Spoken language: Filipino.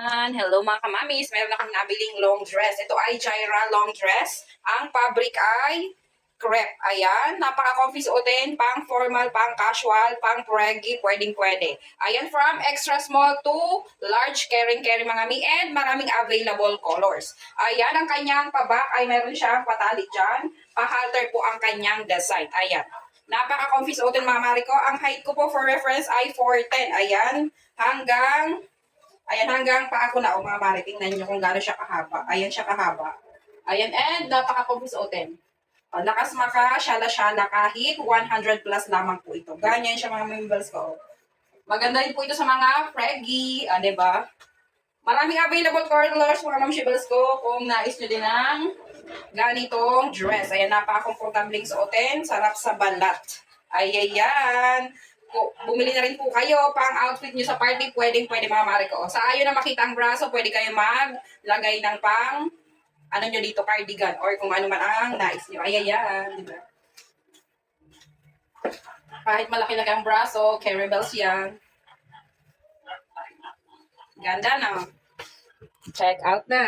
Hello mga kamamis, meron akong nabiling long dress. Ito ay Jaira long dress. Ang fabric ay crepe. Ayan, napaka-comfy suotin, pang formal, pang casual, pang preggy, pwedeng-pwede. Ayan, from extra small to large, carry mga mi, and maraming available colors. Ayan, ang kanyang pabak ay meron siyang patali dyan. Pa-halter po ang kanyang design. Ayan. Napaka-comfy suotin mga mari ko. Ang height ko po for reference ay 4'10". Ayan, hanggang paa ko na, mga mare. Tingnan nyo kung gaano siya kahaba. Ayan siya kahaba. Ayan, and napaka-comfy suotin. Lakas maka, syala-syala kahit 100 plus lamang po ito. Ganyan siya mga members ko. Maganda rin po ito sa mga preggy, diba? Maraming available colors mga mamshibbles ko kung nais nyo din ng ganitong dress. Ayan, napaka-comfortable suotin. Sarap sa balat. Ayan. Bumili na rin po kayo pang outfit nyo sa party. Pwedeng-pwede mga mare ko. Sa ayaw na makita ang braso, pwede kayo maglagay ng pang ano nyo dito, cardigan, or kung ano man ang nais nyo. Ayan, di ba? Kahit malaki-laki ang braso, carry bells yan. Ganda na. Check out na.